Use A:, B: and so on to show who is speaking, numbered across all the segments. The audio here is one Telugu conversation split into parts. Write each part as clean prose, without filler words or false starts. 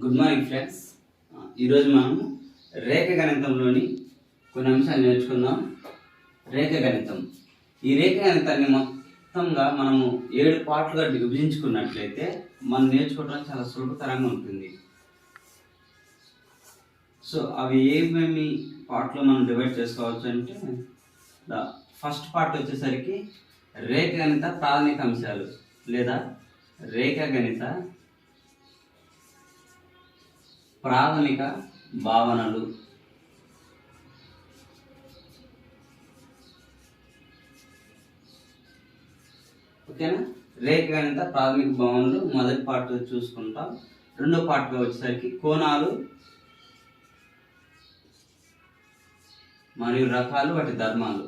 A: Good morning friends. ఈరోజు మనము రేఖాగణితంలోని కొన్ని అంశాలు నేర్చుకుందాం. రేఖాగణితం. ఈ రేఖాగణితాన్ని మొత్తంగా మనము 7 పార్ట్లుగా విభజించుకున్నట్లయితే మనం నేర్చుకోవడం చాలా సులభతరంగా ఉంటుంది. సో అవి ఏమేమి పార్ట్లో మనం డివైడ్ చేసుకోవచ్చు అంటే, ఫస్ట్ పార్ట్ వచ్చేసరికి రేఖాగణిత ప్రాథమిక అంశాలు లేదా రేఖాగణిత ప్రాథమిక భావనలు. ఓకేనా? రేఖాగణిత ప్రాథమిక భావనలు మొదటి పార్ట్ చూసుకుంటాం. రెండో పార్ట్గా వచ్చేసరికి కోణాలు మరియు రకాలు, వాటి ధర్మాలు.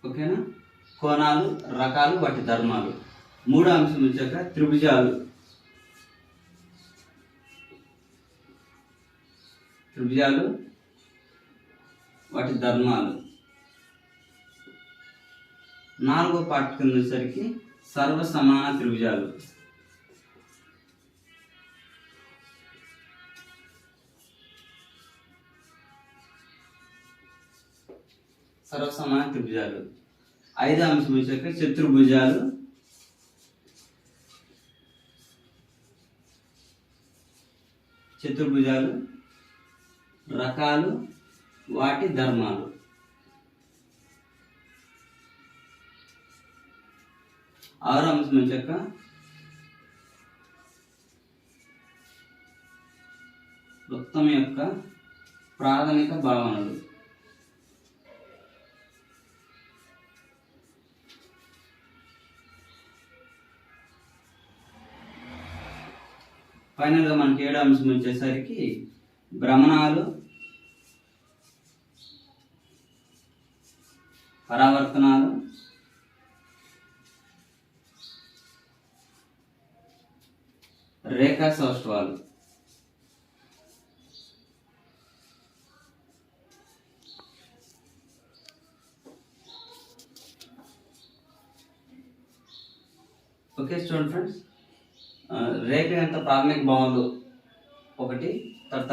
A: ఓకేనా? కోణాలు, రకాలు, వాటి ధర్మాలు. మూడో అంశం వచ్చాక త్రిభుజాలు. వాటి ధర్మాలు. నాలుగో పార్ట్ కింద వచ్చేసరికి సర్వ సమాన త్రిభుజాలు. సర్వసమాన త్రిభుజాలు. ఐదో అంశం వచ్చాక చతుర్భుజాలు. రకాలు, వాటి ధర్మాలు. ఆరో అంశం వచ్చాక వృత్తం యొక్క ప్రాథమిక భావనలు. ఫైనల్గా మనకి ఏడో అంశం వచ్చేసరికి భ్రమణాలు, పరావర్తనాలు, రేఖా సౌష్ఠవాలు. ఓకే స్టూడెంట్ ఫ్రెండ్స్, రేఖాగణిత ప్రాథమిక భావనలు ఒకటి, తర్వాత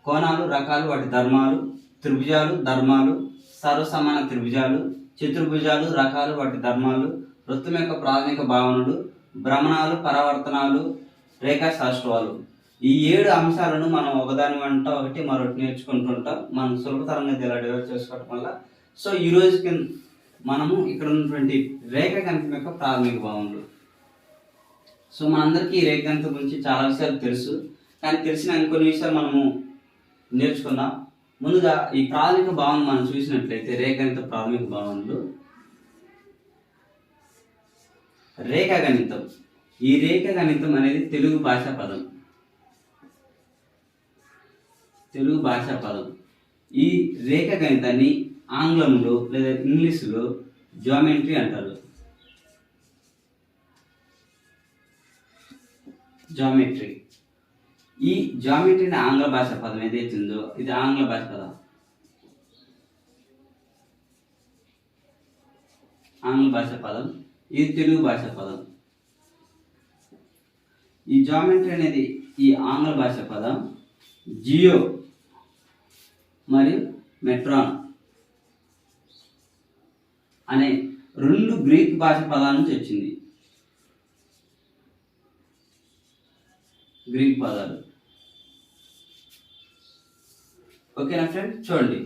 A: కోణాలు, రకాలు, వాటి ధర్మాలు, త్రిభుజాలు, ధర్మాలు, సర్వసమాన త్రిభుజాలు, చతుర్భుజాలు, రకాలు, వాటి ధర్మాలు, వృత్తం యొక్క ప్రాథమిక భావనలు, భ్రమణాలు, పరావర్తనాలు, రేఖా శాస్త్రాలు. ఈ 7 అంశాలను మనం ఒకదాని వెంట ఒకటి మరొకటి నేర్చుకుంటుంటాం. మనం సులభతరంగా ఇలా డెవలప్ చేసుకోవడం వల్ల. సో ఈ రోజుకి మనము ఇక్కడ ఉన్నటువంటి రేఖాగణితం యొక్క ప్రాథమిక భావనలు. సో మనందరికీ ఈ రేఖాగణితం గురించి చాలా విషయాలు తెలుసు, కానీ తెలిసిన కొన్ని విషయాలు మనము నేర్చుకుందాం. ముందుగా ఈ ప్రాథమిక భావన మనం చూసినట్లయితే రేఖాగణిత ప్రాథమిక భావనలు. రేఖాగణితం. ఈ రేఖాగణితం అనేది తెలుగు భాషా పదం. ఈ రేఖాగణితాన్ని ఆంగ్లంలో లేదా ఇంగ్లీషులో జియోమెట్రీ అంటారు. ఈ జియోమెట్రీ అనే ఆంగ్ల భాష పదం ఏదైతే ఉందో ఇది ఆంగ్ల భాష పదం. ఇది తెలుగు భాష పదం. ఈ జియోమెట్రీ అనేది ఈ ఆంగ్ల భాష పదం జియో మరియు మెట్రాన్ అనే 2 గ్రీక్ భాష పదాల నుంచి వచ్చింది. గ్రీక్ పదాలు. ఓకేనా ఫ్రెండ్? చూడండి,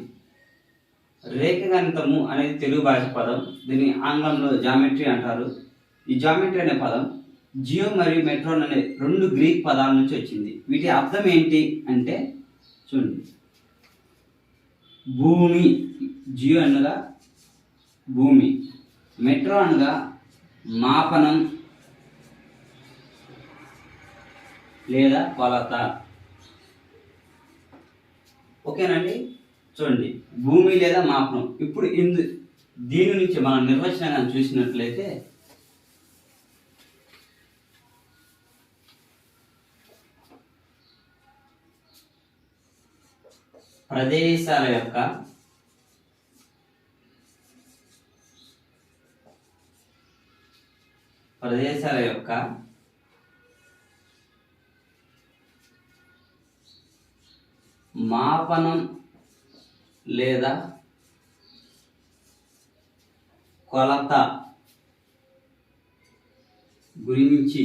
A: రేఖాగణితము అనేది తెలుగు భాష పదం. దీన్ని ఆంగ్లంలో జామెట్రీ అంటారు. ఈ జామెట్రీ అనే పదం జియో మరియు మెట్రాన్ అనే 2 గ్రీక్ పదాల నుంచి వచ్చింది. వీటి అర్థం ఏంటి అంటే, చూడండి, భూమి. జియో అనగా భూమి, మెట్రో అనగా మాపనం లేదా కొలత. ఓకేనండి? చూడండి, భూమి లేదా మాపనం. ఇప్పుడు దీని నుంచి మనం నిర్వచనాన్ని చూసినట్లయితే, ప్రదేశాల యొక్క ప్రదేశాల యొక్క మాపనం లేదా కొలత గురించి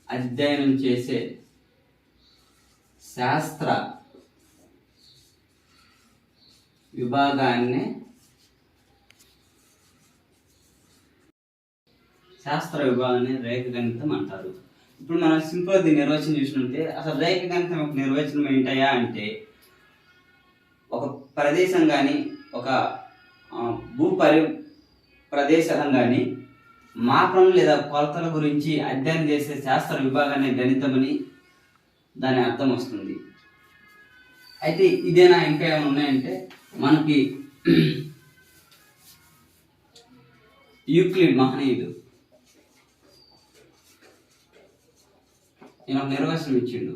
A: అధ్యయనం చేసే శాస్త్ర విభాగాన్ని రేఖాగణితం అంటారు. ఇప్పుడు మనం సింపుల్గా దీని నిర్వచనం చూసినట్టే అసలు రేఖాగణితం యొక్క నిర్వచనం ఏంటయ్యా అంటే ఒక ప్రదేశం కానీ ఒక ప్రదేశం కానీ మాపనం లేదా కొలతల గురించి అధ్యయనం చేసే శాస్త్ర విభాగాన్ని గణితమని దాని అర్థం వస్తుంది. అయితే ఇదేనా ఇంకా ఏమైనా ఉన్నాయంటే మనకి యూక్లిడ్ మహనీయుడు ఈయన నిర్వచనం ఇచ్చిండు.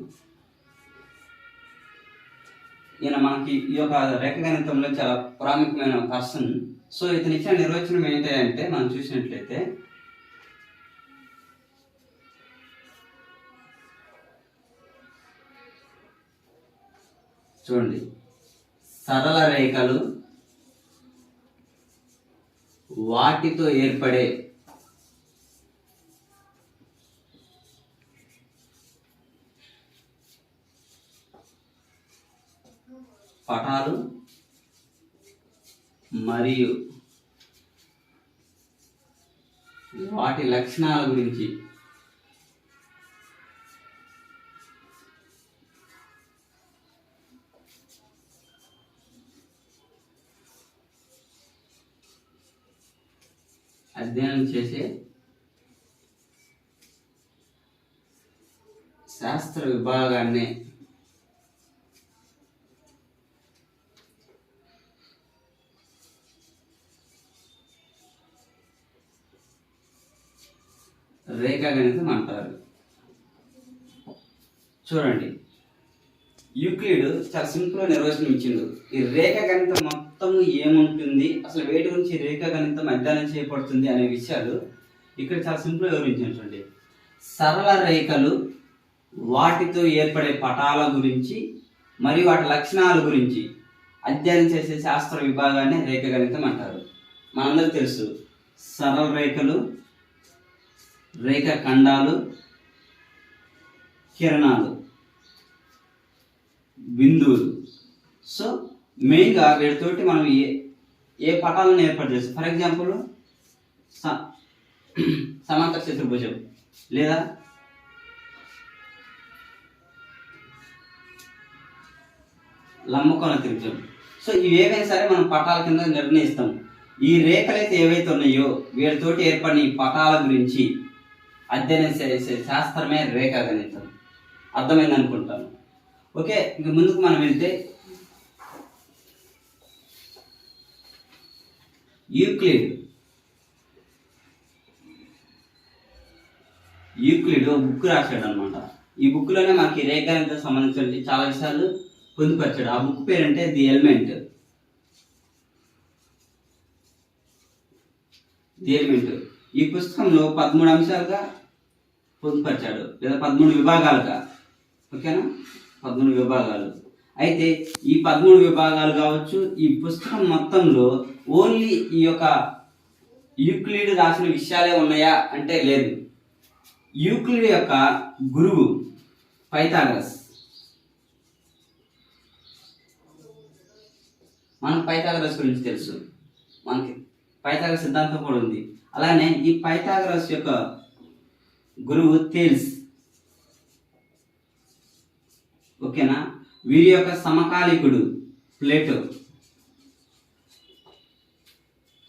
A: ఈయన మనకి ఈ యొక్క రేఖాగణితంలో చాలా ప్రాముఖ్యమైన పర్సన్. సో ఇతను ఇచ్చిన నిర్వచనం ఏంటి అంటే మనం చూసినట్లయితే చూడండి, సరళ రేఖలు వాటితో ఏర్పడే పటాలు మరియు వాటి లక్షణాల గురించి అధ్యయనం చేసే శాస్త్ర విభాగాన్ని రేఖాగణితం అంటారు. చూడండి, యూక్లిడ్ చాలా సింపుల్ నిర్వచనం ఇచ్చిండు. ఈ రేఖాగణితం మొత్తము ఏముంటుంది, అసలు వేటి గురించి రేఖాగణితం అధ్యయనం చేయబడుతుంది అనే విషయాలు ఇక్కడ చాలా సింపుల్ వివరించాను. చూడండి, సరళ రేఖలు వాటితో ఏర్పడే పటాల గురించి మరియు వాటి లక్షణాల గురించి అధ్యయనం చేసే శాస్త్ర విభాగాన్ని రేఖాగణితం అంటారు. మనందరికీ తెలుసు సరళ రేఖలు, రేఖాఖండాలు, కిరణాలు, బిందువులు. సో మెయిన్గా వీటితోటి మనం ఏ పటాలను ఏర్పాటు చేస్తాం. ఫర్ ఎగ్జాంపుల్ సమాంతర చతుర్భుజం లేదా లంబకోణ త్రిభుజం. సో ఇవి ఏవైనా సరే మనం పటాల కింద నిర్ణయిస్తాం. ఈ రేఖలు అయితే ఏవైతే ఉన్నాయో వీటితోటి ఏర్పడిన ఈ పటాల గురించి అధ్యయనం చేసే శాస్త్రమే రేఖాగణితం. అర్థమైంది అనుకుంటాను. ఓకే, ఇంక ముందుకు మనం వెళ్తే యూక్లిడ్ బుక్ రాశాడు అనమాట. ఈ బుక్లోనే మనకి రేఖాగణితం సంబంధించిన చాలా విషయాలు పొందుపరిచాడు. ఆ బుక్ పేరంటే ది ఎలిమెంట్. ఈ పుస్తకంలో 13 అంశాలుగా పొందుపరిచాడు, లేదా 13 విభాగాలుగా. ఓకేనా, 13 విభాగాలు. అయితే ఈ 13 విభాగాలు కావచ్చు, ఈ పుస్తకం మొత్తంలో ఓన్లీ ఈ యొక్క యూక్లిడ్ రాసిన విషయాలే ఉన్నాయా అంటే లేదు. యూక్లిడ్ యొక్క గురువు పైథాగరస్. మనకు పైథాగరస్ గురించి తెలుసు, మనకి పైథాగరస్ సిద్ధాంతం కూడా ఉంది. అలానే ఈ పైథాగరస్ యొక్క గురువు థేల్స్. ఓకేనా, వీరి యొక్క సమకాలికుడు ప్లేటో.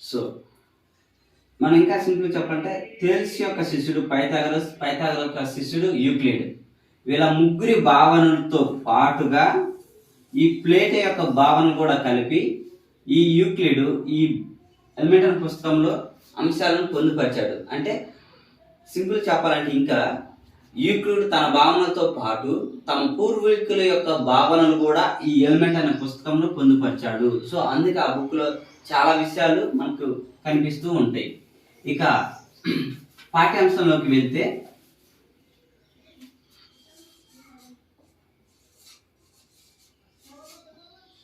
A: సో మనం ఇంకా సింపుల్ చెప్పాలంటే థేల్స్ యొక్క శిష్యుడు పైథాగరస్, పైథాగరస్ యొక్క శిష్యుడు యూక్లిడ్. వీళ్ళ ముగ్గురి భావనలతో పాటుగా ఈ ప్లేటో యొక్క భావన కూడా కలిపి ఈ యూక్లిడ్ ఈ ఎలిమెంటరీ పుస్తకంలో అంశాలను పొందుపరిచాడు. అంటే సింపుల్ చెప్పాలంటే ఇంకా యూక్లిడ్ తన భావనలతో పాటు తమ పూర్వీకుల యొక్క భావనలు కూడా ఈ ఎలిమెంట్ అనే పుస్తకంలో పొందుపరిచాడు. సో అందుకే ఆ బుక్ లో చాలా విషయాలు మనకు కనిపిస్తూ ఉంటాయి. ఇక పాఠ్యాంశంలోకి వెళ్తే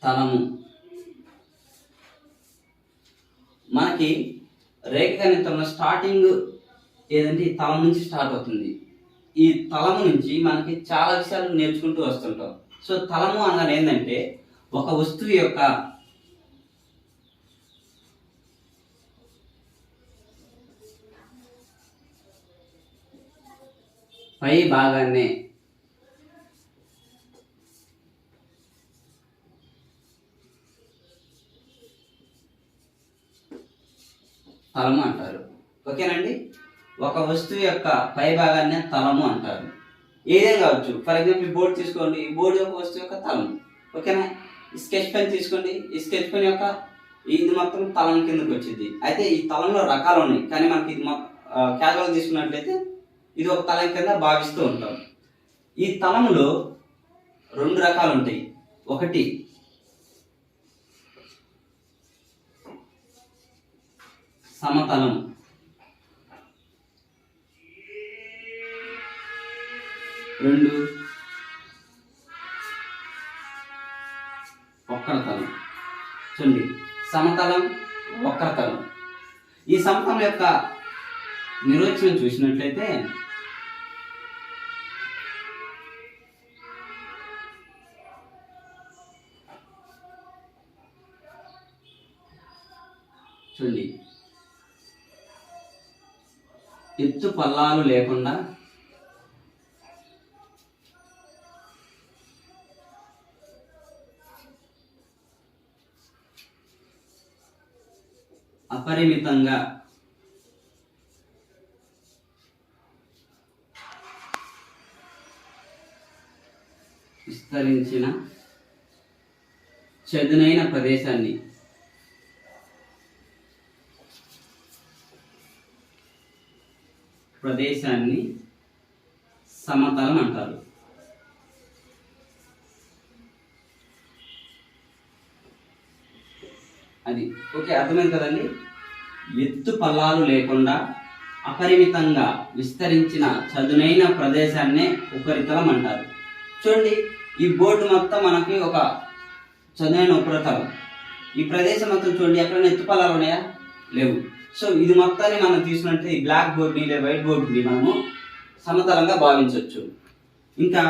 A: తలము. మనకి రేఖాగణితంలో స్టార్టింగ్ ఏదంటే ఈ తలం నుంచి స్టార్ట్ అవుతుంది. ఈ తలము నుంచి మనకి చాలా విషయాలు నేర్చుకుంటూ వస్తుంటాం. సో తలము అనగా ఏంటంటే ఒక వస్తువు యొక్క పై భాగాన్నే తలము అంటారు. ఓకేనండి. ఒక వస్తువు యొక్క పై భాగాన్ని తలము అంటారు. ఏదేం కావచ్చు. ఫర్ ఎగ్జాంపుల్ బోర్డు తీసుకోండి, ఈ బోర్డు యొక్క వస్తువు యొక్క తలము. ఓకేనా. స్కెచ్ పెన్ తీసుకోండి, ఈ స్కెచ్ పెన్ యొక్క ఇది మొత్తం తలం కిందకి వచ్చింది. అయితే ఈ తలంలో రకాలు ఉన్నాయి, కానీ మనకి ఇది క్యాజువల్ తీసుకున్నట్లయితే ఇది ఒక తలం కింద భావిస్తూ ఉంటాం. ఈ తలములో 2 రకాలు ఉంటాయి. ఒకటి సమతలం, 2 వక్రతలం. చూడండి, సమతలం, వక్రతలం. ఈ సమతలం యొక్క నిర్వచనం చూసినట్లయితే చూడండి, ఎత్తు పల్లాలు లేకుండా అపరిమితంగా విస్తరించిన చదునైన ప్రదేశాన్ని సమతలం అంటారు. అది ఓకే, అర్థమైంది కదండి. ఎత్తు పల్లాలు లేకుండా అపరిమితంగా విస్తరించిన చదునైన ప్రదేశాన్నే ఉపరితలం అంటారు. చూడండి, ఈ బోర్డు మొత్తం మనకి ఒక చదునైన ఉపరితలం. ఈ ప్రదేశం మొత్తం చూడండి, ఎక్కడైనా ఎత్తు పల్లాలు ఉన్నాయా? లేవు. సో ఇది మొత్తాన్ని మనం తీసుకున్నట్టు ఈ బ్లాక్ బోర్డ్ని లేదా వైట్ బోర్డుని మనము సమతలంగా భావించవచ్చు. ఇంకా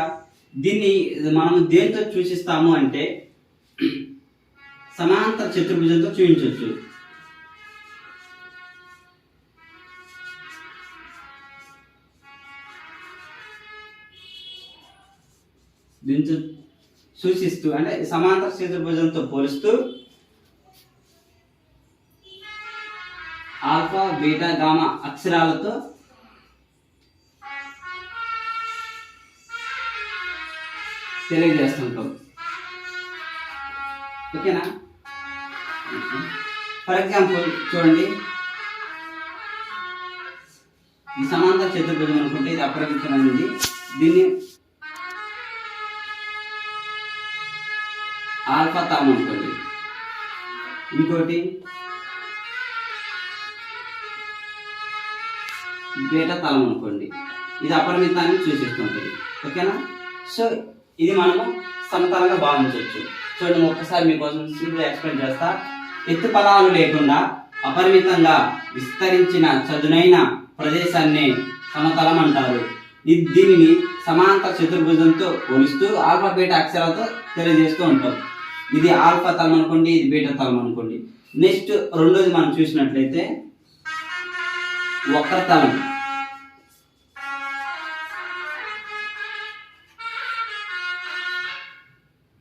A: దీన్ని మనము దేంతో సూచిస్తాము అంటే సమాంతర చతుర్భుజంతో చూపించవచ్చు. దీంతో సూచిస్తూ అంటే సమాంతర చతుర్భుజంతో పోలుస్తూ ఆల్ఫా, బీటా, గామా అక్షరాలతో తెలియజేస్తుంటాం. ఓకేనా. ఫర్ ఎగ్జాంపుల్ చూడండి, ఈ సమాంతర చతుర్భుజం అనుకుంటే ఇది అపరిమితమైనది. దీన్ని ఆల్ఫా తలం అనుకోండి. ఇంకోటి బీటా తలం అనుకోండి. ఇది అపరిమితాన్ని సూచిస్తుంటుంది. ఓకేనా. సో ఇది మనము సమతలంగా భావించవచ్చు. చూడండి, ఒక్కసారి మీకోసం సింపుల్ ఎక్స్ప్లెయిన్ చేస్తా. ఎత్తు పదాలు లేకుండా అపరిమితంగా విస్తరించిన చదునైన ప్రదేశాన్ని సమతలం అంటారు. దీనిని సమాంతర చతుర్భుజంతో పోలుస్తూ ఆల్ఫా బీటా అక్షరాలతో తెలియజేస్తూ ఉంటాం. ఇది ఆల్ఫా తలం అనుకోండి, ఇది బీటా తలం అనుకోండి. నెక్స్ట్ రెండోది మనం చూసినట్లయితే వక్రతలం.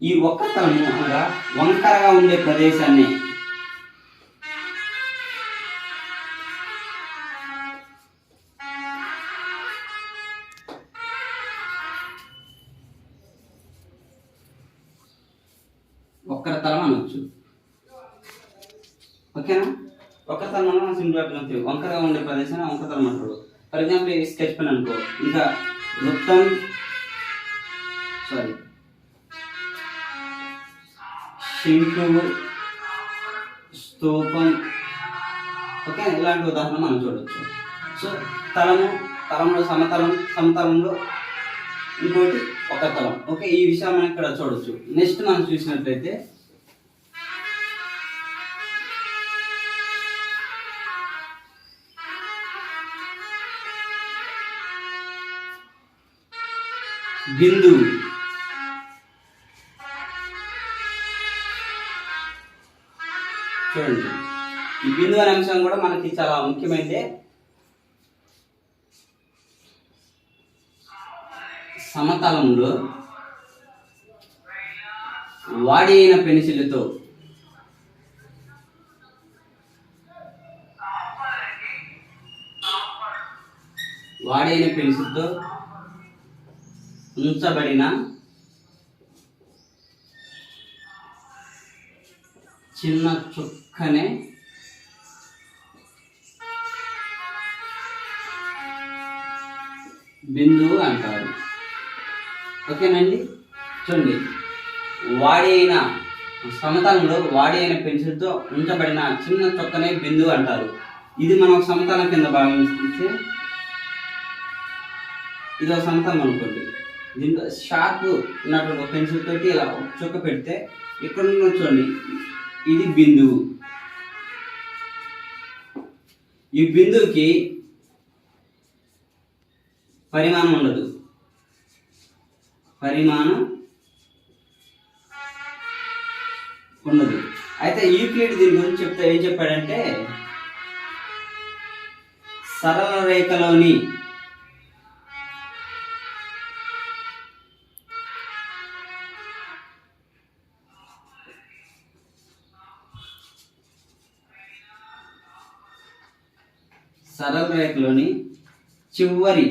A: ఈ వక్రతలము అనగా వంకరగా ఉండే ప్రదేశాన్ని వక్రతలం అనొచ్చు. ఓకేనా. వక్రతలం మనం సింపుల్ వంకరగా ఉండే ప్రదేశాన్ని వంకరతలం అంటారు. ఫర్ ఎగ్జాంపుల్ స్కెచ్ పెన్ అనుకో, ఇంకా వృత్తం, సారీ, శంకువు, స్తూపం. ఓకే, ఇలాంటి ఉదాహరణ మనం చూడవచ్చు. సో తలంలో సమతలం, సమతలంలో ఇంకోటి ఒక తలం. ఓకే, ఈ విషయం మనం ఇక్కడ చూడవచ్చు. నెక్స్ట్ మనం చూసినట్లయితే బిందువు. చూడండి, ఈ బిందువు అనే అంశం కూడా మనకి చాలా ముఖ్యమైనదే. సమతలంలో వాడిన పెన్సిల్తో ఉంచబడిన చిన్న చుక్కనే బిందువు అంటారు. ఓకేనండి, చూడండి, సమతలంలో వాడిన పెన్సిల్తో ఉంచబడిన చిన్న చుక్కనే బిందువు అంటారు. ఇది మనం సమతలం కింద భావిస్తే, ఇది ఒక సమతలం అనుకోండి. దీంట్లో షార్ప్ ఉన్నటువంటి ఒక పెన్సిల్ తోటి ఇలా చుక్క పెడితే ఇక్కడ చూడండి, ఇది బిందువు. ఈ బిందువుకి పరిమాణం ఉండదు. అయితే యూక్లిడ్ దీని గురించి ఏం చెప్పాడంటే, సరళ రేఖలోని చివరి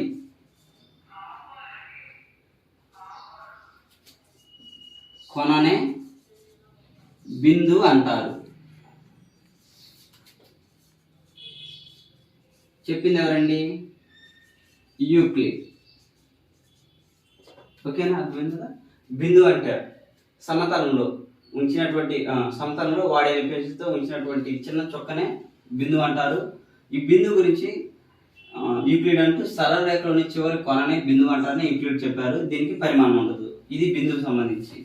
A: కొననే బిందువు అంటారు. చెప్పింది ఎవరండి? యూక్లిడ్. ఓకేనా, అర్థమైంది కదా? బిందువు అంటే సమతలంలో వాడే పెన్సిల్తో ఉంచినటువంటి చిన్న చొక్కనే బిందువు అంటారు. ఈ బిందువు గురించి యూక్లిడ్ అంటూ సరళ రేఖలోని చివరి కొననే బిందువు అంటారని యూక్లిడ్ చెప్పారు. దీనికి పరిమాణం ఉండదు. ఇది బిందువుకు సంబంధించి.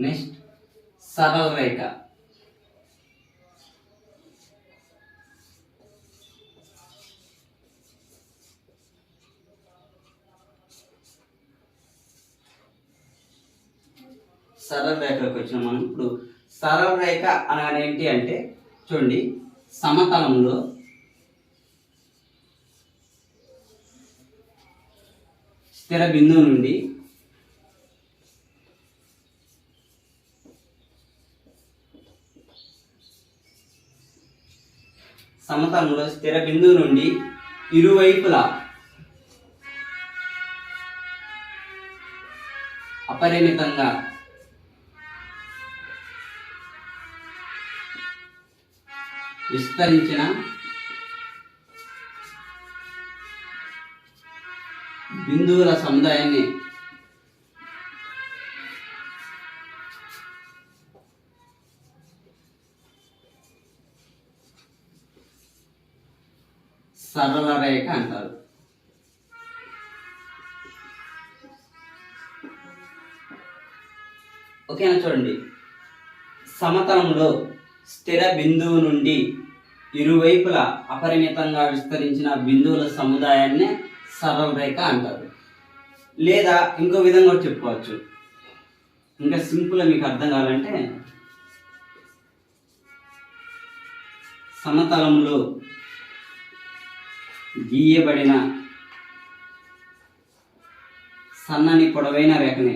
A: నెక్స్ట్, సరళ రేఖ. సరళ రేఖలోకి వచ్చిన మనం ఇప్పుడు సరళ రేఖ అనగా ఏంటి అంటే, చూడండి, సమతలంలో స్థిర బిందువు నుండి ఇరువైపులా అపరిమితంగా విస్తరించిన బిందువుల సముదాయాన్ని సరళ రేఖ అంటారు. ఓకేనా, చూడండి, సమతలంలో స్థిర బిందువు నుండి ఇరువైపులా అపరిమితంగా విస్తరించిన బిందువుల సముదాయాన్ని సరళ రేఖ అంటారు. లేదా ఇంకో విధంగా కూడా చెప్పుకోవచ్చు. ఇంకా సింపుల్ మీకు అర్థం కావాలంటే, సమతలంలో గీయబడిన సన్నని పొడవైన రేఖనే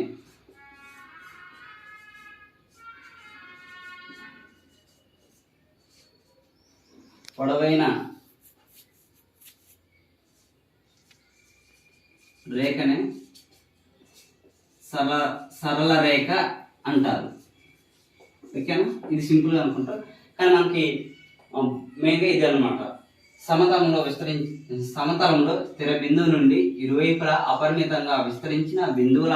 A: సరళ రేఖ అంటారు. ఓకేనా? ఇది సింపుల్గా అనుకుంటాం, కానీ మనకి మెయిన్గా ఇది అనమాట. సమతలంలో స్థిర బిందువు నుండి ఇరువైపులా అపరిమితంగా విస్తరించిన బిందువుల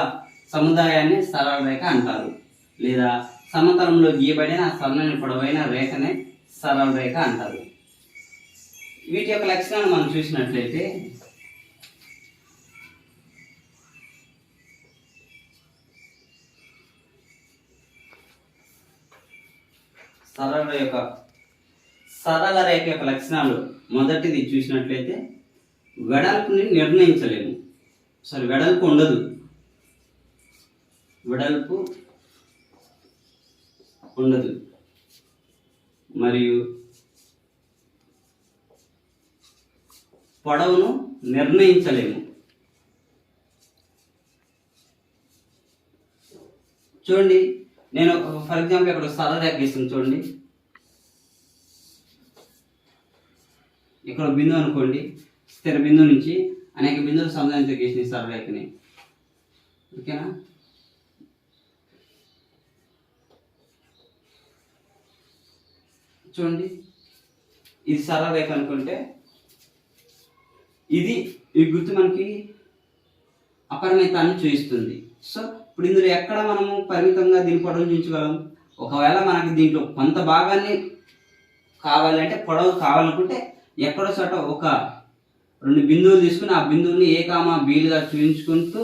A: సముదాయాన్ని సరళ రేఖ అంటారు, లేదా సమతలంలో గీయబడిన సన్నని పొడవైన రేఖనే సరళ రేఖ అంటారు. వీటి యొక్క లక్షణాలు మనం చూసినట్లయితే సరళ రేఖ యొక్క లక్షణాలు మొదటిది చూసినట్లయితే వెడల్పుని నిర్ణయించలేము. వెడల్పు ఉండదు, మరియు పొడవును నిర్ణయించలేము. చూడండి, నేను ఫర్ ఎగ్జాంపుల్ ఇక్కడ సరళ రేఖ గీస్తాను. చూడండి, ఇక్కడ బిందువు అనుకోండి, స్థిర బిందువు నుంచి అనేక బిందువులు సముదాయంతో గీసిన సరళ రేఖని. ఓకేనా? చూడండి, ఇది సరళ రేఖ అనుకుంటే ఈ గుర్తు మనకి అపరిమితాన్ని చూపిస్తుంది. సో ఇప్పుడు ఇందులో ఎక్కడ మనము పరిమితంగా దీని పొడవు చూపించగలం? ఒకవేళ మనకి దీంట్లో కొంత భాగాన్ని కావాలంటే, పొడవు కావాలనుకుంటే ఎక్కడో చోట ఒక 2 బిందువులు తీసుకుని ఆ బిందువుని ఏ కామా బీలుగా చూపించుకుంటూ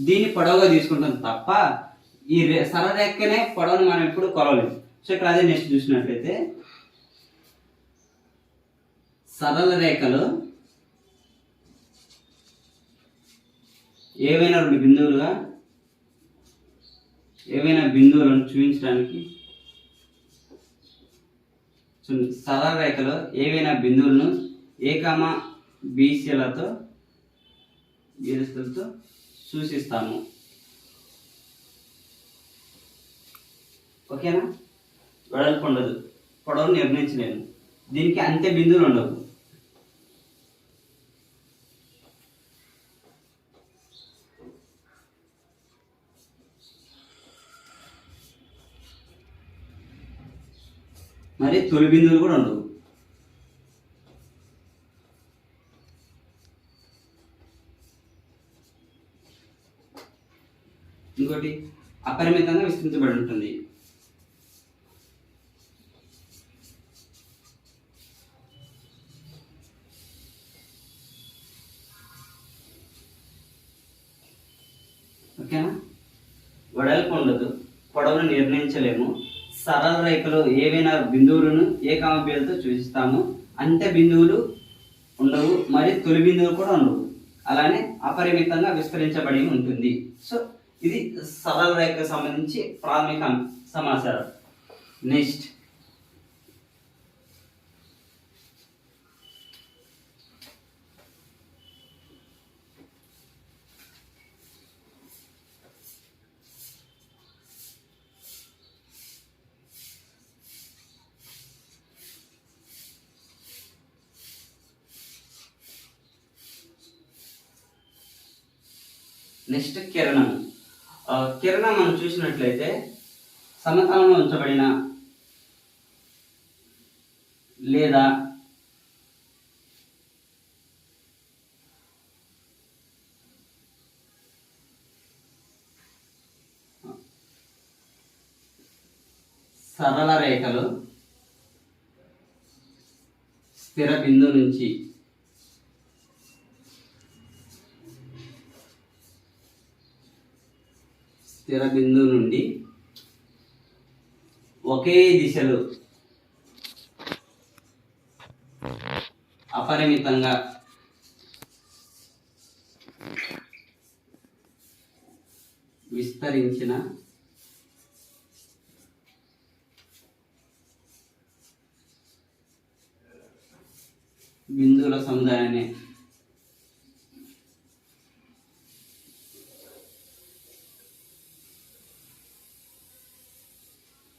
A: దీన్ని పొడవుగా తీసుకుంటాం తప్ప ఈ సరళ రేఖనే పొడవుని మనం ఎప్పుడు కొలవలేము. సో ఇక్కడ అదే నెక్స్ట్ చూసినట్లయితే సరళ రేఖలో ఏవైనా బిందువులను చూపించడానికి సరళ రేఖలో ఏవైనా బిందువులను ఏ కామా బీసీలతో సూచిస్తాము. ఓకేనా? వెడల్పు ఉండదు, పొడవు నిర్ణయించలేము, దీనికి అంతే బిందువులు ఉండవు. మరి తొలి బిందువులు కూడా ఉండవు. ఇంకోటి అపరిమితంగా విస్తరించబడి ఉంటుంది. ఓకేనా? వెడల్పు ఉండదు, పొడవును నిర్ణయించలేము, సరళ రేఖలో ఏవైనా బిందువులను ఏ కామ పేరుతో సూచిస్తాము, అంతే బిందువులు ఉండవు, మరి తొలి బిందువులు కూడా ఉండవు, అలానే అపరిమితంగా విస్తరించబడి ఉంటుంది. సో ఇది సరళ రేఖకు సంబంధించి ప్రాథమిక సమాచారం. నెక్స్ట్ కిరణం. కిరణం మనం చూసినట్లయితే సమతలంలో ఉంచబడిన లేదా సరళ రేఖలో స్థిర బిందువు నుంచి స్థిర బిందువు నుండి ఒకే దిశలో అపరిమితంగా విస్తరించిన బిందువుల సముదాయాన్ని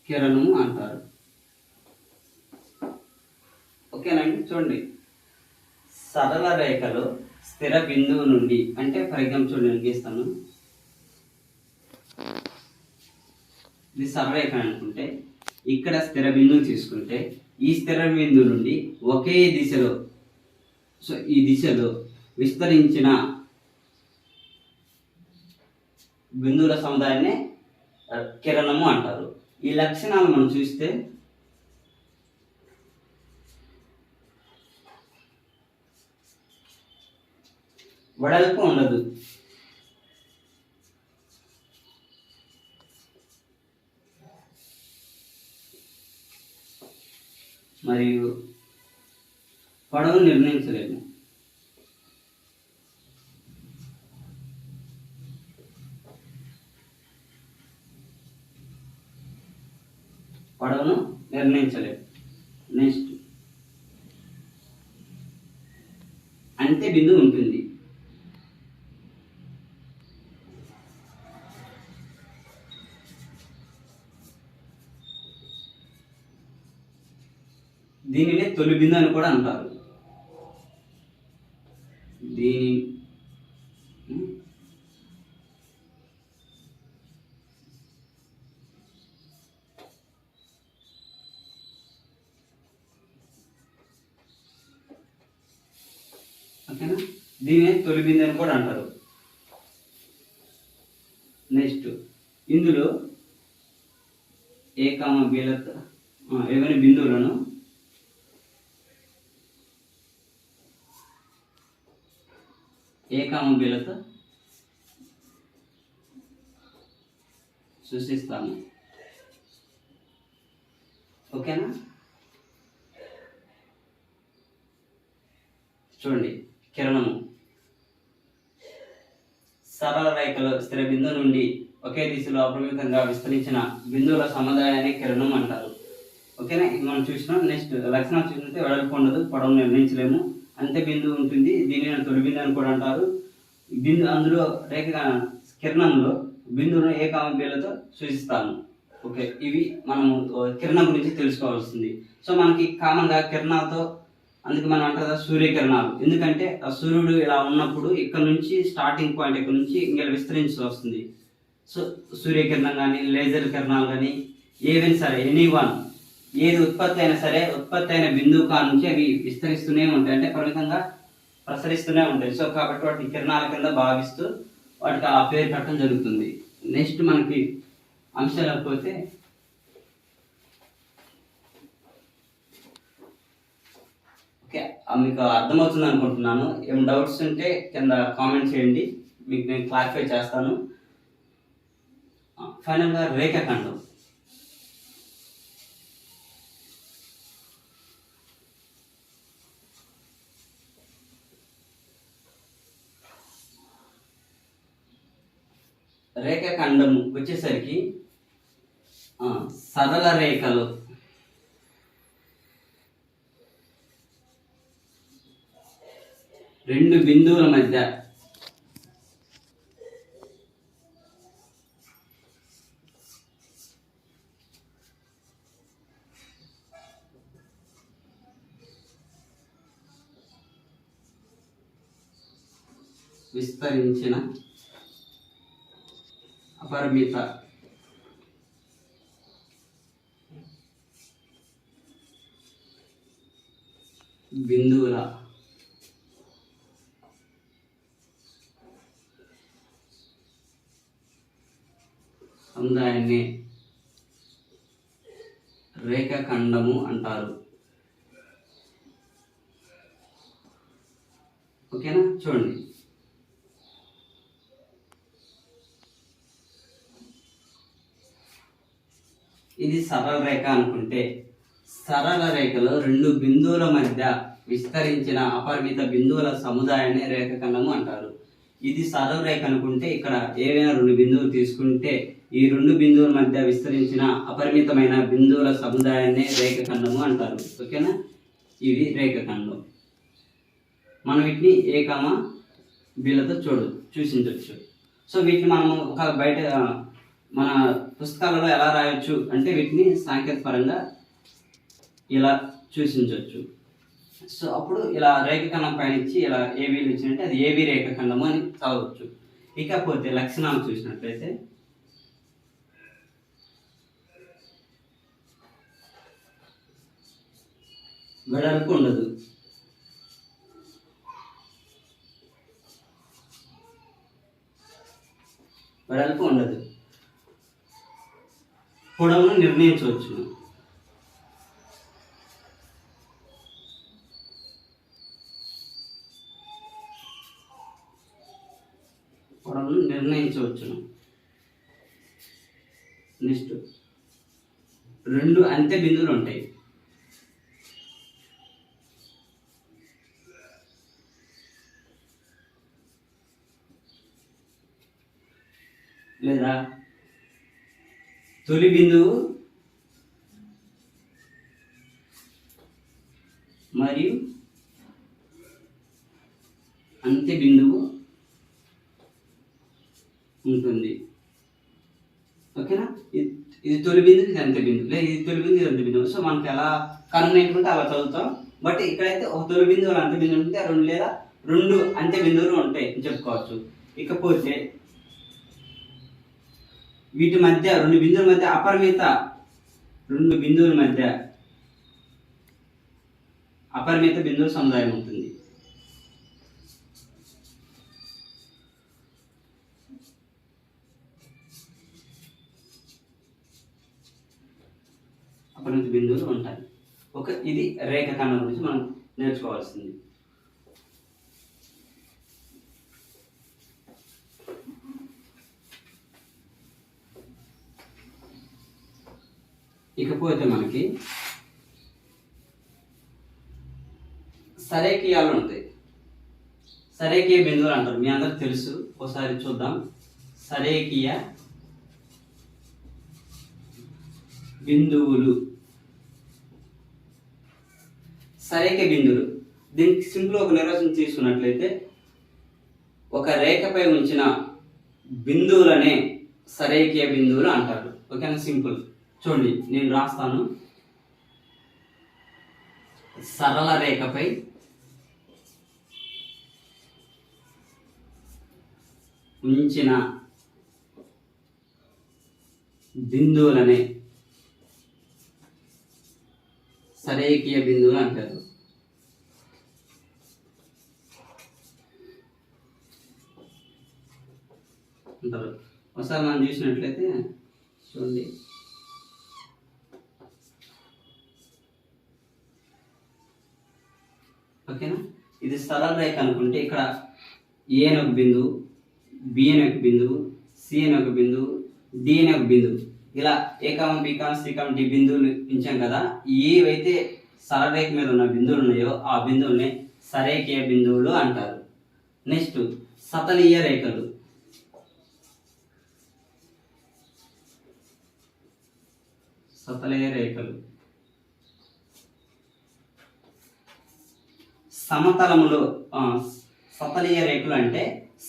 A: కిరణము అంటారు. ఓకేనండి? చూడండి, సరళ రేఖలో స్థిర బిందువు నుండి అంటే ఫర్ ఎగ్జాంపుల్ చూడండి, నేను గీస్తాను. ఇది సరళ రేఖ అనుకుంటే ఇక్కడ స్థిర బిందువు తీసుకుంటే ఈ స్థిర బిందువు నుండి ఒకే దిశలో, సో ఈ దిశలో విస్తరించిన బిందువుల సముదాయాన్ని కిరణము అంటారు. ఈ లక్షణాలు మనం చూస్తే వెడల్పు ఉండదు, మరియు పొడవు నిర్ణయించలేము. పొడవును నిర్ణయించలేము. నెక్స్ట్ అంతే బిందువు ఉంటుంది. దీనినే తొలి బిందు అని కూడా అంటారు. దీని ఓకేనా, దీనినే తొలి బిందు అని కూడా అంటారు. నెక్స్ట్ ఇందులో ఏ కామ బీలతో ఏవైనా బిందువులను ఏ కామ బీలతో సూచిస్తాము. ఓకేనా, చూడండి. కిరణము సరళ రేఖలో స్థిర బిందువు నుండి ఒకే దిశలో అపరిమితంగా విస్తరించిన బిందువుల సముదాయాన్ని కిరణం అంటారు. ఓకేనా, ఇది మనం చూసినాం. నెక్స్ట్ లక్షణాలు చూసినట్టే వెడల్పు ఉండదు, పొడవు నిర్ణయించలేము, అంతే బిందువు ఉంటుంది. దీనిని తొలి బిందు అని కూడా అంటారు. బిందు అందులో రేఖ కిరణంలో బిందువును ఏ కామ బీలతో సూచిస్తాము. ఓకే, ఇవి మనము కిరణం గురించి తెలుసుకోవాల్సింది. సో మనకి కామన్గా కిరణాలతో, అందుకే మనం అంటారు సూర్యకిరణాలు. ఎందుకంటే ఆ సూర్యుడు ఇలా ఉన్నప్పుడు ఇక్కడ నుంచి స్టార్టింగ్ పాయింట్ ఇక్కడ నుంచి ఇంకా విస్తరించి వస్తుంది. సో సూర్యకిరణం కానీ లేజర్ కిరణాలు కానీ ఏవైనా సరే ఎనీవన్ ఏది ఉత్పత్తి అయినా సరే ఉత్పత్తి అయిన బిందువు కా నుంచి అవి విస్తరిస్తూనే ఉంటాయి, అంటే పరిమితంగా ప్రసరిస్తూనే ఉంటాయి. సో కాబట్టి వాటిని కిరణాల కింద భావిస్తూ వాటికి ఆ పేరు పెట్టడం జరుగుతుంది. నెక్స్ట్ మనకి అంశాలకు పోతే ఓకే, మీకు అర్థమవుతుంది అనుకుంటున్నాను. ఏం డౌట్స్ ఉంటే కింద కామెంట్ చేయండి, మీకు నేను క్లారిఫై చేస్తాను. ఫైనల్గా రేఖాఖండం. రేఖాఖండం వచ్చేసరికి సరళ రేఖలు రెండు బిందువుల మధ్య విస్తరించిన అపరిమిత బిందువుల సముదాయాన్ని రేఖాఖండము అంటారు. ఓకేనా, చూడండి. ఇది సరళ రేఖ అనుకుంటే సరళ రేఖలో రెండు బిందువుల మధ్య విస్తరించిన అపరిమిత బిందువుల సముదాయాన్ని రేఖాఖండము అంటారు. ఇది సరళ రేఖ అనుకుంటే ఇక్కడ ఏవైనా రెండు బిందువులు తీసుకుంటే ఈ రెండు బిందువుల మధ్య విస్తరించిన అపరిమితమైన బిందువుల సముదాయాన్ని రేఖాఖండము అంటారు. ఓకేనా, ఇవి రేఖాఖండం. మనం వీటిని ఏ కామ బీలతో చూసించవచ్చు. సో వీటిని మనము ఒక బయట మన పుస్తకాలలో ఎలా రాయొచ్చు అంటే వీటిని సాంకేతిక పరంగా ఇలా సూచించవచ్చు. సో అప్పుడు ఇలా రేఖాఖండం పైన ఇచ్చి ఇలా ఏబీలు ఇచ్చినట్టే అది ఏబీ రేఖాఖండము అని చదవచ్చు. ఇకపోతే లక్షణాలు చూసినట్లయితే వెడల్పు ఉండదు. వెడల్పు ఉండదు. పొడవును నిర్ణయించవచ్చును. పొడవును నిర్ణయించవచ్చును. నెక్స్ట్ 2 అంత్య బిందువులు ఉంటాయి. లేదా తొలి బిందువు మరియు అంత్య బిందువు ఉంటుంది. ఓకేనా? ఇది తొలి బిందువు, ఇది అంత్య బిందువు, లేదా ఇది తొలి బిందువు, ఇది అంత్య బిందువు. సో మనకి ఎలా కనుగొనేటువంటి అలా చదువుతాం. బట్ ఇక్కడైతే ఒక తొలి బిందువు అంత్య బిందువు ఉంటే 2 లేదా 2 అంత్య బిందువులు ఉంటాయి అని చెప్పుకోవచ్చు. ఇకపోతే వీటి మధ్య 2 బిందువుల మధ్య అపరిమిత 2 బిందువుల మధ్య అపరిమిత బిందువుల సముదాయం ఉంటుంది. అపరిమిత బిందువులు ఉంటాయి. ఇది రేఖాఖండం గురించి మనం నేర్చుకోవాల్సింది. ఇకపోతే మనకి సరేఖీయాలు ఉంటాయి. సరేఖీయ బిందువులు అంటారు, మీ అందరికి తెలుసు. ఒకసారి చూద్దాం. సరేఖీయ బిందువులు. సరేఖీయ బిందువులు, దీనికి సింపుల్ ఒక నిర్వచనం తీసుకున్నట్లయితే ఒక రేఖపై ఉంచిన బిందువులనే సరేఖీయ బిందువులు అంటారు. ఓకేనా? సింపుల్. చూడండి, నేను రాస్తాను. సరళ రేఖపై ఉంచిన బిందువులనే సరేఖీయ బిందువులు అంటారు. ఒకసారి మనం చూసినట్లయితే చూడండి, ఓకేనా? ఇది సరళ రేఖ అనుకుంటే ఇక్కడ ఏ అని ఒక బిందువు, బి అని ఒక బిందువు, సి అని ఒక బిందువు, డి అని ఒక బిందువు, ఇలా A comma B comma C comma D బిందువులు ఉంచాం కదా. ఏవైతే సరళ రేఖ మీద ఉన్న బిందువులు ఉన్నాయో ఆ బిందువుల్ని సరేఖీయ బిందువులు అంటారు. నెక్స్ట్ సతలీయ రేఖలు. సతలీయ రేఖలు సమతలములో, సతలీయ రేఖలు అంటే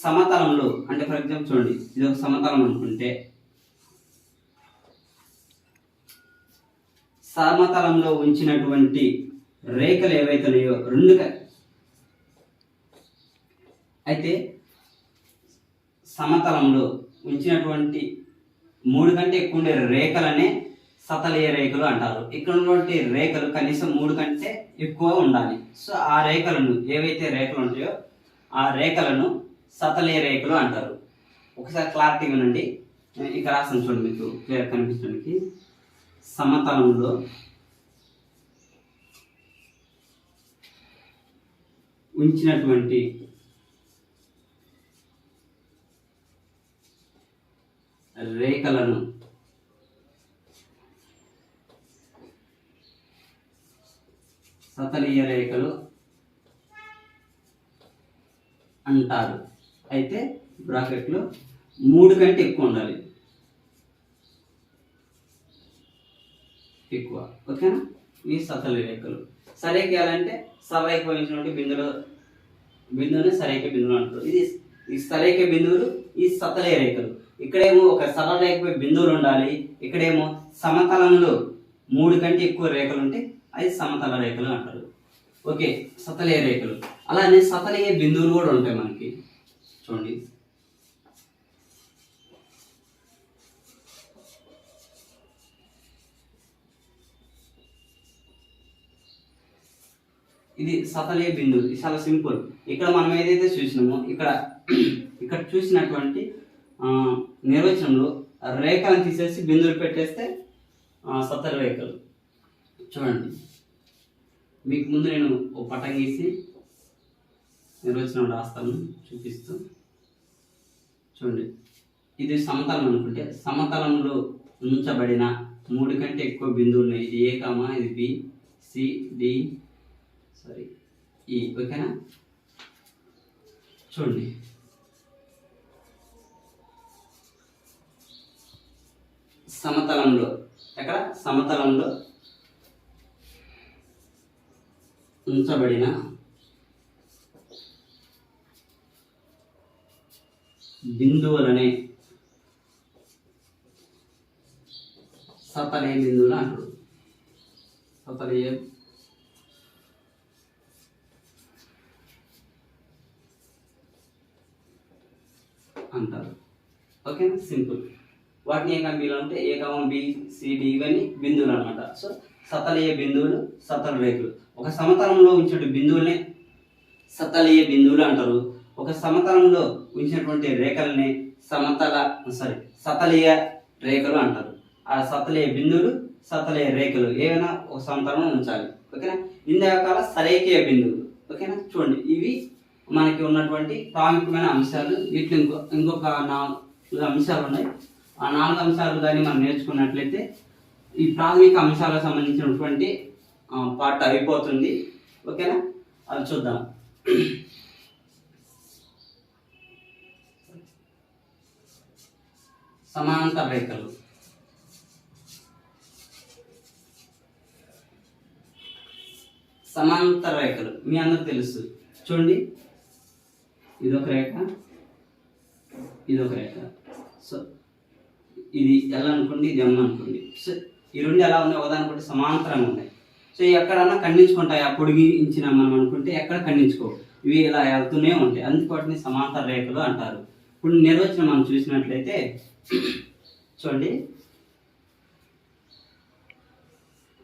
A: సమతలంలో, అంటే ఫర్ ఎగ్జాంపుల్ చూడండి, ఇది ఒక సమతలం అనుకుంటే సమతలంలో ఉంచినటువంటి రేఖలు ఏవైతే ఉన్నాయో అయితే సమతలంలో ఉంచినటువంటి 3 కంటే ఎక్కువ ఉండే రేఖలనే సతలీయ రేఖలు అంటారు. ఇక్కడ ఉన్నటువంటి రేఖలు కనీసం 3 కంటే ఎక్కువ ఉండాలి. సో ఆ రేఖలను, ఏవైతే రేఖలు ఉంటాయో ఆ రేఖలను సతలీయ రేఖలు అంటారు. ఒకసారి క్లారిటీ వినండి. ఇక్కడ రాస్తాను చూడండి, మీకు క్లియర్ కనిపించడానికి. సమతలంలో ఉంచినటువంటి రేఖలను సతలీయ రేఖలు అంటారు. అయితే బ్రాకెట్లో 3 కంటే ఎక్కువ ఉండాలి, ఎక్కువ. ఓకేనా? ఈ సతలీయ రేఖలు. సరేఖీయాలంటే సరళరేఖ ఉంచినటువంటి బిందువుని సరేఖ బిందువులు అంటారు. ఈ సరేఖ బిందువులు, ఈ సతలీయ రేఖలు. ఇక్కడేమో ఒక సరళ రేఖపై బిందువులు ఉండాలి, ఇక్కడేమో సమతలంలో 3 కంటే ఎక్కువ రేఖలు ఉంటే అది సమతల రేఖలు అంటారు. ఓకే, సతలీయ రేఖలు. అలానే సతలీయ బిందువులు కూడా ఉంటాయి మనకి. చూడండి, ఇది సతలీయ బిందువు. ఇది చాలా సింపుల్. ఇక్కడ మనం ఏదైతే చూసినామో ఇక్కడ చూసినటువంటి నిర్వచనంలో రేఖలను తీసేసి బిందువులు పెట్టేస్తే సతల రేఖలు. చూడండి, మీకు ముందు నేను ఒక పటం గీసి నిర్వచనం రాస్తాను, చూపిస్తూ. చూడండి, ఇది సమతలం అనుకుంటే సమతలంలో ఉంచబడిన 3 కంటే ఎక్కువ బిందువులు ఉన్నాయి. ఇది ఏ కామా, ఇది బి, సి, డి, ఈ. ఓకేనా? చూడండి, సమతలంలో ఎక్కడ సమతలంలో ఉంచబడిన బిందువులనే సతలీయ బిందువులు అంటారు. సతలీయ అంటారు. ఓకేనా? సింపుల్. వాటిని ఏం కంపెనీలు అంటే ఏ కామం, బి, సి, డి ఇవన్నీ బిందువులు అనమాట. సో సతలీయ బిందువులు, సతల రేఖలు. ఒక సమతలంలో ఉంచిన బిందువుల్ని సతలీయ బిందువులు అంటారు. ఒక సమతలంలో ఉంచినటువంటి రేఖల్ని సతలీయ రేఖలు అంటారు. ఆ సతలీయ బిందువులు, సతలీయ రేఖలు ఏవైనా ఒక సమతలంలో ఉంచాలి. ఓకేనా? ఇందులో రకాల సరేఖీయ బిందువులు. ఓకేనా? చూడండి, ఇవి మనకి ఉన్నటువంటి ప్రాముఖ్యమైన అంశాలు. వీటిలో ఇంకొక 4 అంశాలు ఉన్నాయి. ఆ 4 అంశాలు కానీ మనం నేర్చుకున్నట్లయితే ఈ ప్రాథమిక అంశాలకు సంబంధించినటువంటి పార్ట్ అయిపోతుంది. ఓకేనా? అది చూద్దాం. సమాంతర రేఖలు. సమాంతర రేఖలు మీ అందరికి తెలుసు. చూడండి, ఇదొక రేఖ, ఇదొక రేఖ. సో ఇది ఎల్ అనుకోండి, ఇది ఎం అనుకోండి. సో ఈ రెండు ఎలా ఉన్నాయి? ఒకదానికొకటి సమాంతరంగా ఉన్నాయి. సో ఎక్కడన్నా ఖండించుకుంటాయి. ఆ పొడిగించిన మనం అనుకుంటే ఎక్కడ ఖండించుకోవు, ఇవి ఇలా వెళ్తూనే ఉంటాయి. అందుకోటిని సమాంతర రేఖలు అంటారు. ఇప్పుడు నిర్వచనం మనం చూసినట్లయితే చూడండి,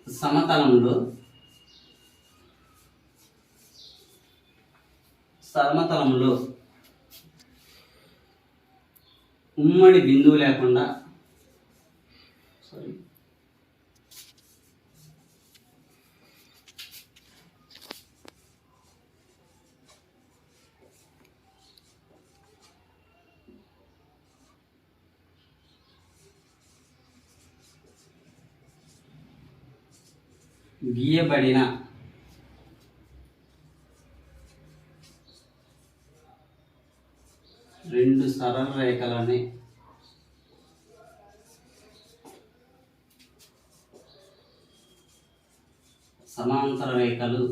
A: సమతలంలో ఉమ్మడి బిందువు లేకుండా గీయబడిన రెండు సరళ రేఖలని సమాంతర రేఖలు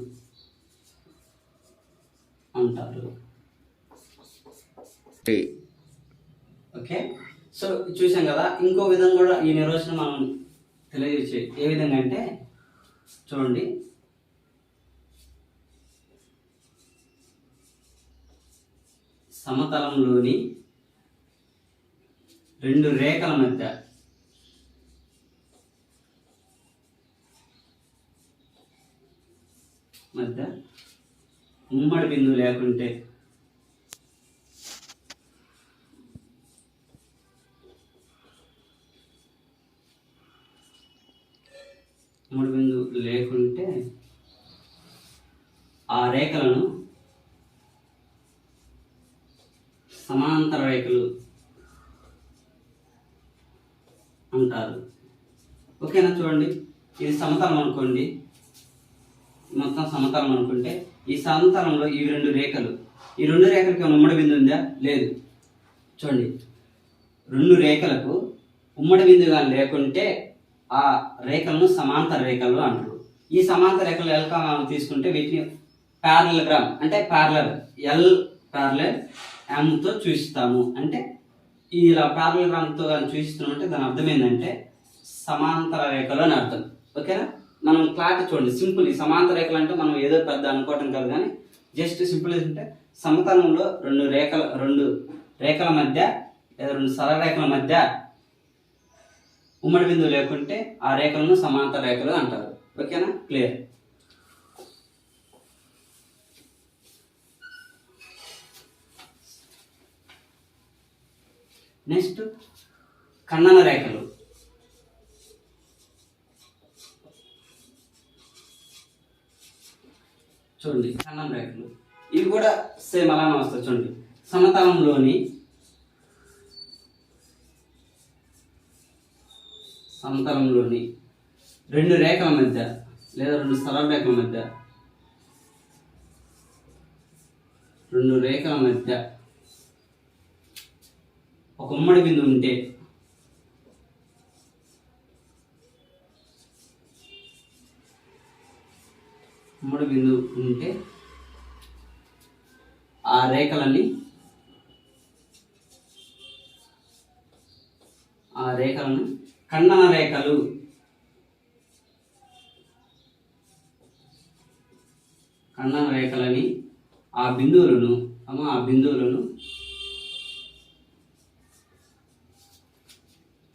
A: అంటారు. ఓకే, సో చూసాం కదా. ఇంకో విధంగా కూడా ఈ నిర్వచనం మనం తెలియజేసే ఏ విధంగా అంటే చూడండి, సమతలంలోని రెండు రేఖల మధ్య ఉమ్మడి బిందువు లేకుంటే ఆ రేఖలను సమాంతర రేఖలు అంటారు. ఓకేనా? చూడండి, ఇది సమతలం అనుకోండి, మొత్తం సమతలం అనుకుంటే ఈ సమతలంలో ఈ రెండు రేఖలకి ఉమ్మడి బిందువు ఉందా? లేదు. చూడండి, రెండు రేఖలకు ఉమ్మడి బిందువుగా లేకుంటే ఆ రేఖలను సమాంతర రేఖలు అంటారు. ఈ సమాంతర రేఖలు ఎలా తీసుకుంటే వీటిని ప్యారలగ్రామ్ అంటే ఎల్ ప్యారలల్ ఎంతో చూపిస్తాము. అంటే ఇలా ప్యారలగ్రామ్తో కానీ చూపిస్తున్నాం అంటే దాని అర్థం ఏంటంటే సమాంతర రేఖలు అని అర్థం. ఓకేనా? మనం క్లారిటీ చూడండి, సింపుల్. ఈ సమాంతర రేఖలు అంటే మనం ఏదో పెద్ద అనుకోవటం కాదు, కానీ జస్ట్ సింపుల్ ఏంటంటే సమతలంలో రెండు రేఖల మధ్య లేదా రెండు సరళ రేఖల మధ్య ఉమ్మడి బిందువు లేకుంటే ఆ రేఖలను సమాంతర రేఖలు అంటారు. ఓకేనా? క్లియర్. నెక్స్ట్ ఖండన రేఖలు. చూడండి ఖండన రేఖలు ఇవి కూడా సేమ్ అలానే వస్తాయి. చూడండి సమతలంలోని రెండు రేఖల మధ్య లేదా రెండు సరళ రేఖల మధ్య ఒక ఉమ్మడి బిందువు ఉంటే ఆ రేఖలను ఖండన రేఖలు. ఖండన రేఖలని ఆ బిందువులను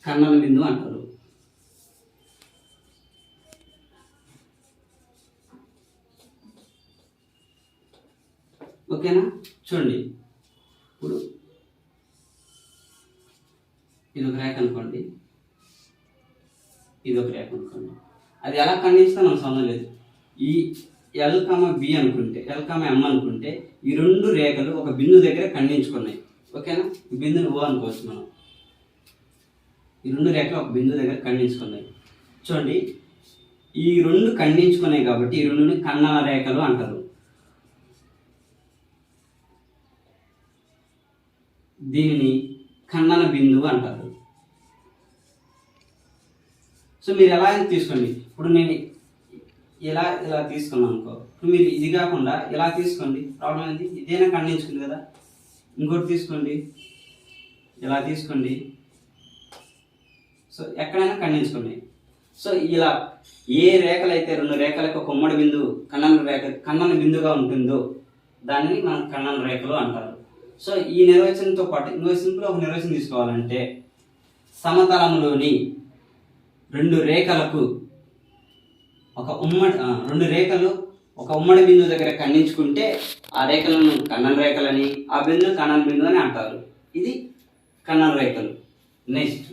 A: ఖండన బిందువు అంటారు. ఓకేనా? చూడండి ఇప్పుడు ఇదొక రేఖ అనుకోండి, అది ఎలా ఖండిస్తే మనకు సంబంధం లేదు. ఈ ఎల్ బి అనుకుంటే, ఎం అనుకుంటే ఈ రెండు రేఖలు ఒక బిందువు దగ్గర ఖండించుకున్నాయి. ఓకేనా? ఈ బిందువుని ఓ అనుకోవచ్చు మనం. ఈ రెండు రేఖలు ఒక బిందువు దగ్గర ఖండించుకున్నాయి. చూడండి ఈ రెండు ఖండించుకున్నాయి కాబట్టి ఈ రెండుని ఖండన రేఖలు అంటారు. దీనిని ఖండన బిందువు అంటారు. సో మీరు ఎలా తీసుకోండి. ఇప్పుడు నేను ఇలా తీసుకున్నాను అనుకో, ఇప్పుడు మీరు ఇది కాకుండా ఇలా తీసుకోండి, ప్రాబ్లం ఏంటి? ఇదేనా ఖండించుకుంది కదా. ఇంకోటి తీసుకోండి, ఇలా తీసుకోండి. సో ఎక్కడైనా ఖండించుకోండి. సో ఇలా ఏ రేఖలు అయితే రెండు రేఖలకు ఒక ఉమ్మడి బిందువు ఖండన బిందువుగా ఉంటుందో దానిని మనం ఖండన రేఖలు అంటారు. సో ఈ నిర్వచనంతో పాటు ఇంకో సింపుల్ ఒక నిర్వచనం తీసుకోవాలంటే, సమతలంలోని రెండు రేఖలు ఒక ఉమ్మడి బిందువు దగ్గర ఖండించుకుంటే ఆ రేఖలను ఖండన రేఖలని, ఆ బిందువు ఖండన బిందువు అని అంటారు. ఇది ఖండన రేఖలు. నెక్స్ట్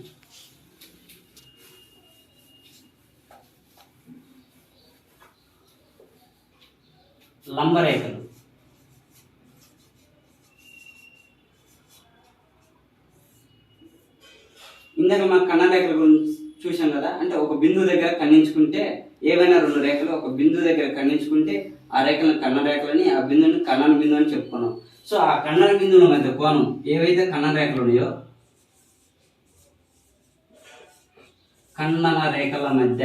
A: లంబరేఖలు. ఇందాక మనం ఖండన రేఖల గురించి చూసాం కదా. అంటే ఒక బిందువు దగ్గర ఖండించుకుంటే, ఏవైనా రెండు రేఖలు ఒక బిందువు దగ్గర ఖండించుకుంటే ఆ రేఖలను ఖండన రేఖలని, ఆ బిందువుని ఖండన బిందువు అని చెప్పుకున్నాం. సో ఆ ఖండన బిందువుల మధ్య కోణం ఏవైతే ఖండన రేఖలు ఉన్నాయో, ఖండన రేఖల మధ్య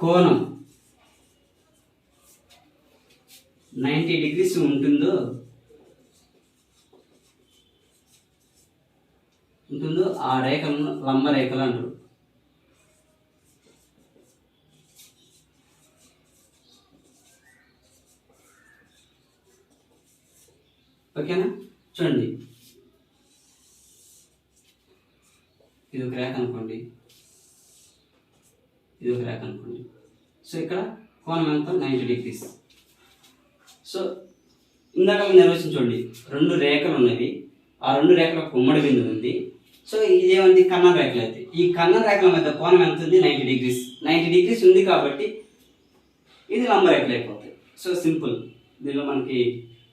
A: కోణం 90 degrees ఉంటుందో ఆ రేఖలను లంబ రేఖలు అంటారు. ఓకేనా? చూడండి ఇది ఒక రేఖ అనుకోండి, సో ఇక్కడ కోణం ఎంత? 90 degrees. సో ఇందాక నిర్వచించండి, రెండు రేఖలు ఉన్నవి, ఆ రెండు రేఖలకు ఉమ్మడి బిందువు ఉంది. సో ఇదేమంది? ఖండన రేఖలు. అయితే ఈ ఖండన రేఖల మధ్య కోణం ఎంత ఉంది? 90 degrees. 90 degrees ఉంది కాబట్టి ఇది లంబరేఖలు అయిపోతాయి. సో సింపుల్, దీనిలో మనకి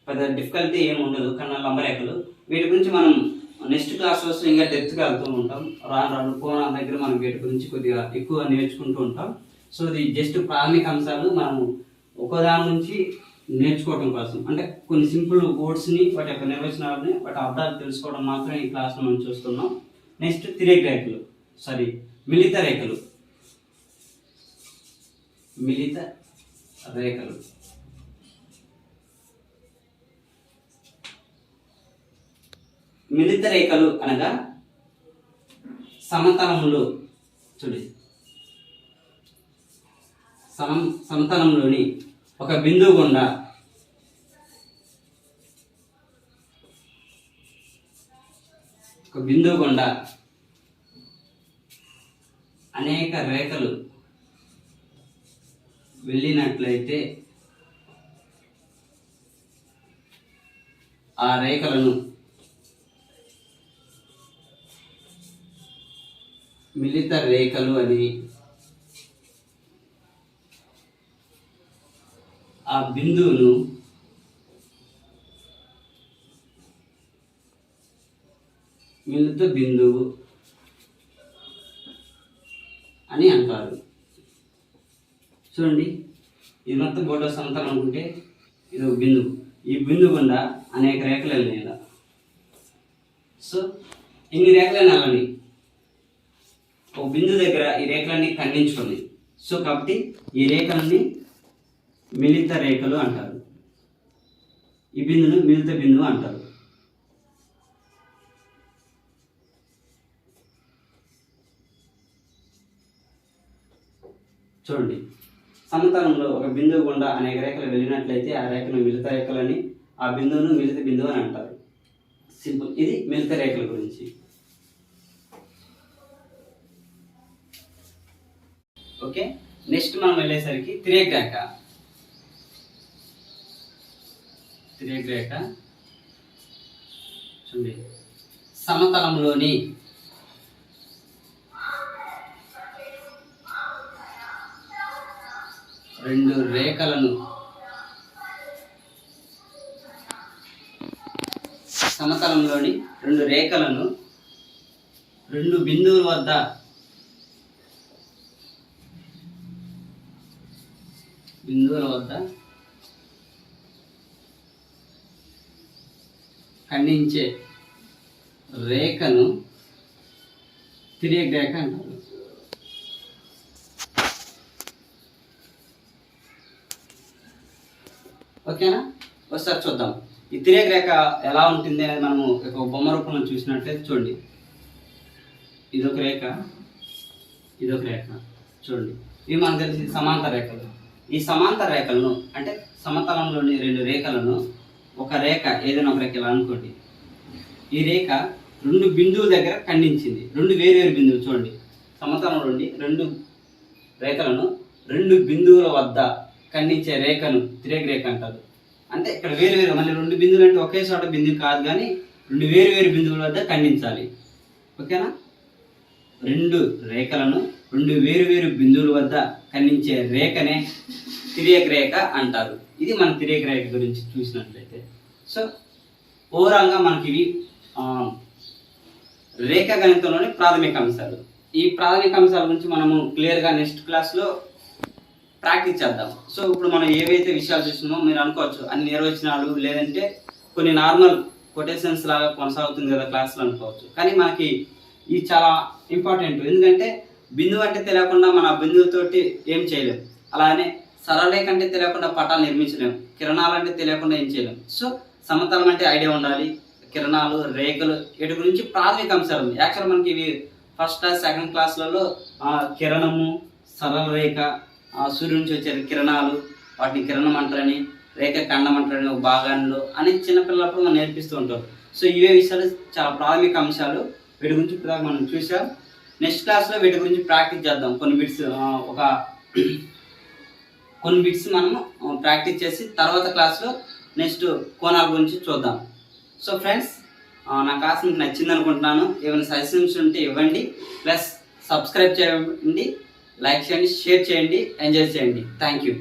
A: పెద్ద డిఫికల్టీ ఏమి ఉండదు. ఖండన లంబరేఖలు వీటి గురించి మనం నెక్స్ట్ క్లాస్లో ఇంకా డెప్త్గా వెళ్తూ ఉంటాం. రాను కోణాల దగ్గర మనం వీటి గురించి కొద్దిగా ఎక్కువ నేర్చుకుంటూ ఉంటాం. సో ఇది జస్ట్ ప్రాథమిక అంశాలు మనం ఒకదాని నుంచి నేర్చుకోవడం కోసం, అంటే కొన్ని సింపుల్ వర్డ్స్ని, వాటి యొక్క నిర్వచనాలని, వాటి అర్థాలు తెలుసుకోవడం మాత్రమే ఈ క్లాస్లో మనం చూస్తున్నాం. నెక్స్ట్ మిలిత రేఖలు. మిలిత రేఖలు అనగా సమతలంలో సమతలంలోని ఒక బిందువు గుండా అనేక రేఖలు వెళ్ళినట్లయితే ఆ రేఖలను మిలిత రేఖలు అని, ఆ బిందువును మిలిత బిందువు అని అంటారు. చూడండి, ఇది మొత్తం బోర్డు సమతలం అనుకుంటే ఇది ఒక బిందువు. ఈ బిందువు గుండా అనేక రేఖలు వెళ్ళినాయి ఇలా. సో ఇన్ని రేఖలు వెళ్ళని ఒక బిందువు దగ్గర ఈ రేఖలన్నీ ఖండించుకున్నాయి. సో కాబట్టి ఈ రేఖలన్నీ మిలిత రేఖలు అంటారు. ఈ బిందువును మిలిత బిందువు అంటారు. చూడండి, సమతలంలో ఒక బిందువు గుండా అనేక రేఖలు వెళ్ళినట్లయితే ఆ రేఖను మిలిత రేఖలని, ఆ బిందువును మిలిత బిందువు అని అంటారు. సింపుల్. ఇది మిలిత రేఖల గురించి. ఓకే, నెక్స్ట్ మనం వెళ్ళేసరికి తిర్యక్ రేఖ. తిర్యక్ రేఖ చూడండి, సమతలంలోని రెండు రేఖలను, సమతలంలోని రెండు రేఖలను రెండు బిందువుల వద్ద ఖండించే రేఖను తిర్యక్ రేఖ అంటారు. ఓకేనా? ఒకసారి చూద్దాం ఈ తిర్యక్ రేఖ ఎలా ఉంటుంది అనేది. మనము ఒక బొమ్మ రూపంలో చూసినట్లయితే చూడండి, ఇదొక రేఖ, ఇదొక రేఖ. చూడండి, ఇవి మనకు తెలిసి సమాంతర రేఖలు. ఈ సమాంతర రేఖలను అంటే సమతలంలోని రెండు రేఖలను, ఒక రేఖ ఏదైనా ఒక రేఖ ఇలా అనుకోండి, ఈ రేఖ రెండు బిందువుల దగ్గర ఖండించింది. రెండు వేరు బిందువులు. చూడండి, సమతలంలోని రెండు రేఖలను రెండు బిందువుల వద్ద ఖండించే రేఖను తిర్యక్ రేఖ అంటారు. అంటే ఇక్కడ వేరు మళ్ళీ రెండు బిందువులు అంటే ఒకే చోట బిందువు కాదు, కానీ రెండు వేరు బిందువుల వద్ద ఖండించాలి. ఓకేనా? రెండు రేఖలను రెండు వేరు బిందువుల వద్ద ఖండించే రేఖనే తిర్యక్ రేఖ అంటారు. ఇది మన తిర్యక్ రేఖ గురించి చూసినట్లయితే. సో ఓవరాల్గా మనకి ఇవి రేఖా గణితంలోని ప్రాథమిక అంశాలు. ఈ ప్రాథమిక అంశాల గురించి మనము క్లియర్గా నెక్స్ట్ క్లాస్లో ప్రాక్టీస్ చేద్దాం. సో ఇప్పుడు మనం ఏవైతే విషయాలు చూసినామో మీరు అనుకోవచ్చు అన్ని నిర్వచనాలు లేదంటే కొన్ని నార్మల్ కొటేషన్స్ లాగా కొనసాగుతుంది కదా క్లాస్లో అనుకోవచ్చు. కానీ మనకి ఇది చాలా ఇంపార్టెంట్. ఎందుకంటే బిందువు అంటే తెలియకుండా మన బిందువుతోటి ఏం చేయలేము. అలానే సరళరేఖ అంటే తెలియకుండా పటాలు నిర్మించలేము. కిరణాలు అంటే తెలియకుండా ఏం చేయలేము. సో సమతలం అంటే ఐడియా ఉండాలి. కిరణాలు, రేఖలు వీటి గురించి ప్రాథమిక అంశాలు ఉంది. యాక్చువల్ మనకి ఇవి ఫస్ట్ క్లాస్, సెకండ్ క్లాస్లలో కిరణము, సరళ రేఖ, సూర్యుడి నుంచి వచ్చే కిరణాలు, వాటిని కిరణం అంటారని, రేఖ ఖండం అంటారని ఒక భాగాల్లో అని చిన్నపిల్లలప్పుడు మనం నేర్పిస్తూ ఉంటాం. సో ఇవే విషయాలు చాలా ప్రాథమిక అంశాలు. వీటి గురించి ఇప్పుడు మనం చూసాం. నెక్స్ట్ క్లాస్లో వీటి గురించి ప్రాక్టీస్ చేద్దాం. కొన్ని బిట్స్ మనము ప్రాక్టీస్ చేసి తర్వాత క్లాస్లో నెక్స్ట్ కోణాల గురించి చూద్దాం. సో ఫ్రెండ్స్, నా క్లాస్ మీకు నచ్చింది అనుకుంటున్నాను. ఏమైనా సజెషన్స్ ఉంటే ఇవ్వండి. ప్లస్ సబ్స్క్రైబ్ చేయండి, లైక్ చేయండి, షేర్ చేయండి, ఎంజాయ్ చేయండి. Thank you.